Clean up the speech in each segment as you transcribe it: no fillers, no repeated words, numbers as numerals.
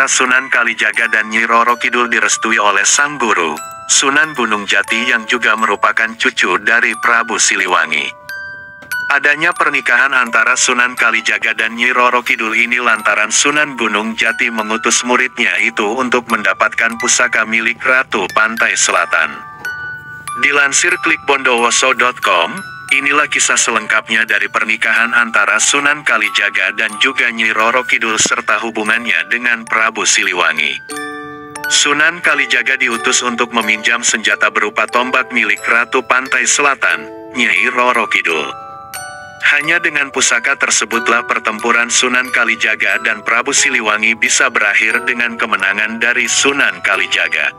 antara Sunan Kalijaga dan Nyi Roro Kidul direstui oleh sang guru, Sunan Gunung Jati yang juga merupakan cucu dari Prabu Siliwangi. Adanya pernikahan antara Sunan Kalijaga dan Nyi Roro Kidul ini lantaran Sunan Gunung Jati mengutus muridnya itu untuk mendapatkan pusaka milik Ratu Pantai Selatan. Dilansir klikbondowoso.com, inilah kisah selengkapnya dari pernikahan antara Sunan Kalijaga dan juga Nyi Roro Kidul serta hubungannya dengan Prabu Siliwangi. Sunan Kalijaga diutus untuk meminjam senjata berupa tombak milik Ratu Pantai Selatan, Nyi Roro Kidul. Hanya dengan pusaka tersebutlah pertempuran Sunan Kalijaga dan Prabu Siliwangi bisa berakhir dengan kemenangan dari Sunan Kalijaga.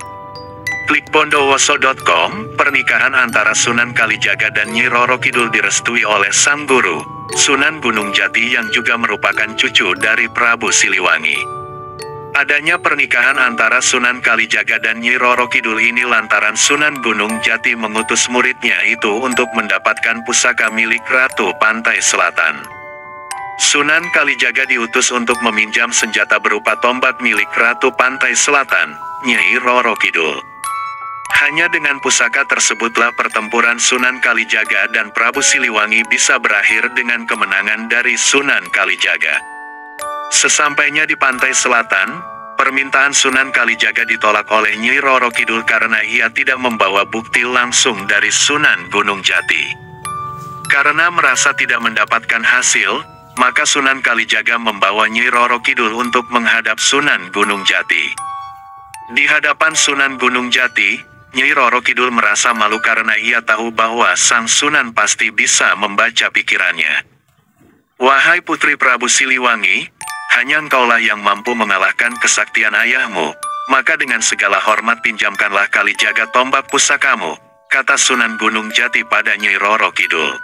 Klikbondowoso.com, pernikahan antara Sunan Kalijaga dan Nyi Roro Kidul direstui oleh sang guru, Sunan Gunung Jati yang juga merupakan cucu dari Prabu Siliwangi. Adanya pernikahan antara Sunan Kalijaga dan Nyi Roro Kidul ini lantaran Sunan Gunung Jati mengutus muridnya itu untuk mendapatkan pusaka milik Ratu Pantai Selatan. Sunan Kalijaga diutus untuk meminjam senjata berupa tombak milik Ratu Pantai Selatan, Nyi Roro Kidul. Hanya dengan pusaka tersebutlah pertempuran Sunan Kalijaga dan Prabu Siliwangi bisa berakhir dengan kemenangan dari Sunan Kalijaga. Sesampainya di pantai selatan, permintaan Sunan Kalijaga ditolak oleh Nyi Roro Kidul karena ia tidak membawa bukti langsung dari Sunan Gunung Jati. Karena merasa tidak mendapatkan hasil, maka Sunan Kalijaga membawa Nyi Roro Kidul untuk menghadap Sunan Gunung Jati. Di hadapan Sunan Gunung Jati, Nyi Roro Kidul merasa malu karena ia tahu bahwa sang Sunan pasti bisa membaca pikirannya. "Wahai putri Prabu Siliwangi, hanya engkaulah yang mampu mengalahkan kesaktian ayahmu, maka dengan segala hormat pinjamkanlah Kalijaga tombak pusakamu," kata Sunan Gunung Jati pada Nyi Roro Kidul.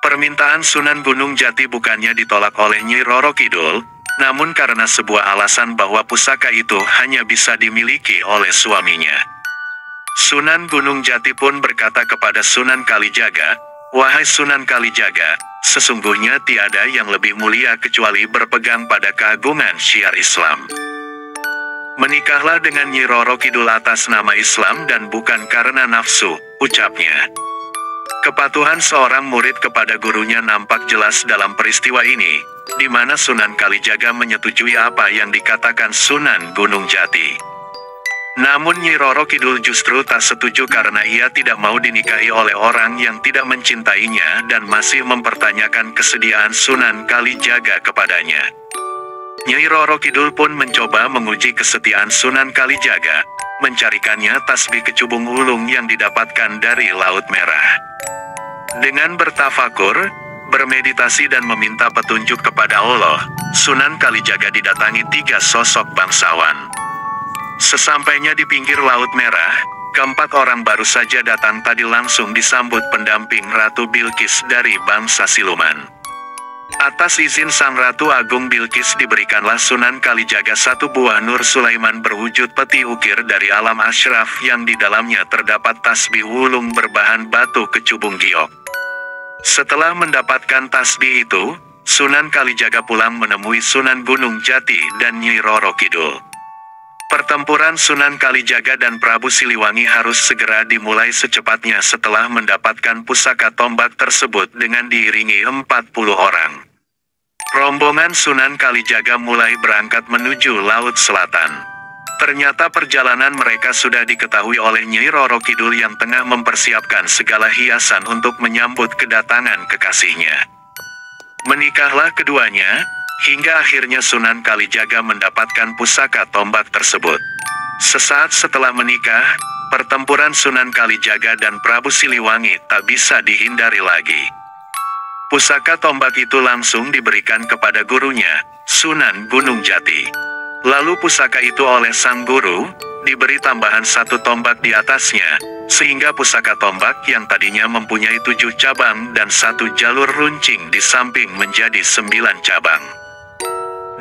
Permintaan Sunan Gunung Jati bukannya ditolak oleh Nyi Roro Kidul, namun karena sebuah alasan bahwa pusaka itu hanya bisa dimiliki oleh suaminya. Sunan Gunung Jati pun berkata kepada Sunan Kalijaga, "Wahai Sunan Kalijaga, sesungguhnya tiada yang lebih mulia kecuali berpegang pada keagungan syiar Islam. Menikahlah dengan Nyi Roro Kidul atas nama Islam dan bukan karena nafsu," ucapnya. Kepatuhan seorang murid kepada gurunya nampak jelas dalam peristiwa ini, di mana Sunan Kalijaga menyetujui apa yang dikatakan Sunan Gunung Jati. Namun Nyi Roro Kidul justru tak setuju karena ia tidak mau dinikahi oleh orang yang tidak mencintainya dan masih mempertanyakan kesediaan Sunan Kalijaga kepadanya. Nyi Roro Kidul pun mencoba menguji kesetiaan Sunan Kalijaga, mencarikannya tasbih kecubung ulung yang didapatkan dari Laut Merah. Dengan bertafakur, bermeditasi dan meminta petunjuk kepada Allah, Sunan Kalijaga didatangi 3 sosok bangsawan. Sesampainya di pinggir Laut Merah, keempat orang baru saja datang tadi langsung disambut pendamping Ratu Bilqis dari bangsa siluman. Atas izin Sang Ratu Agung Bilqis diberikanlah Sunan Kalijaga satu buah Nur Sulaiman berwujud peti ukir dari alam asyraf yang di dalamnya terdapat tasbih wulung berbahan batu kecubung giok. Setelah mendapatkan tasbih itu, Sunan Kalijaga pulang menemui Sunan Gunung Jati dan Nyi Roro Kidul. Pertempuran Sunan Kalijaga dan Prabu Siliwangi harus segera dimulai secepatnya setelah mendapatkan pusaka tombak tersebut dengan diiringi 40 orang. Rombongan Sunan Kalijaga mulai berangkat menuju Laut Selatan. Ternyata perjalanan mereka sudah diketahui oleh Nyi Roro Kidul yang tengah mempersiapkan segala hiasan untuk menyambut kedatangan kekasihnya. Menikahlah keduanya, hingga akhirnya Sunan Kalijaga mendapatkan pusaka tombak tersebut. Sesaat setelah menikah, pertempuran Sunan Kalijaga dan Prabu Siliwangi tak bisa dihindari lagi. Pusaka tombak itu langsung diberikan kepada gurunya, Sunan Gunung Jati. Lalu pusaka itu oleh sang guru, diberi tambahan 1 tombak di atasnya, sehingga pusaka tombak yang tadinya mempunyai 7 cabang dan 1 jalur runcing di samping menjadi 9 cabang.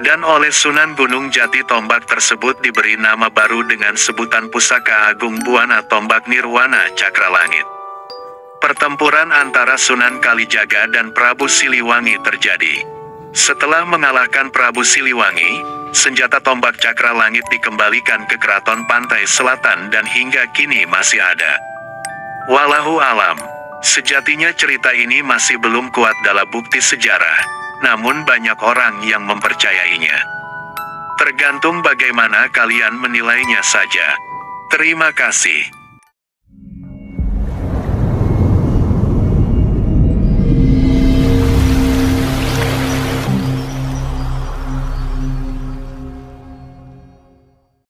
Dan oleh Sunan Gunung Jati tombak tersebut diberi nama baru dengan sebutan Pusaka Agung Buana Tombak Nirwana Cakra Langit. Pertempuran antara Sunan Kalijaga dan Prabu Siliwangi terjadi. Setelah mengalahkan Prabu Siliwangi, senjata tombak cakra langit dikembalikan ke Keraton Pantai Selatan dan hingga kini masih ada. Wallahu alam. Sejatinya cerita ini masih belum kuat dalam bukti sejarah, namun banyak orang yang mempercayainya. Tergantung bagaimana kalian menilainya saja. Terima kasih.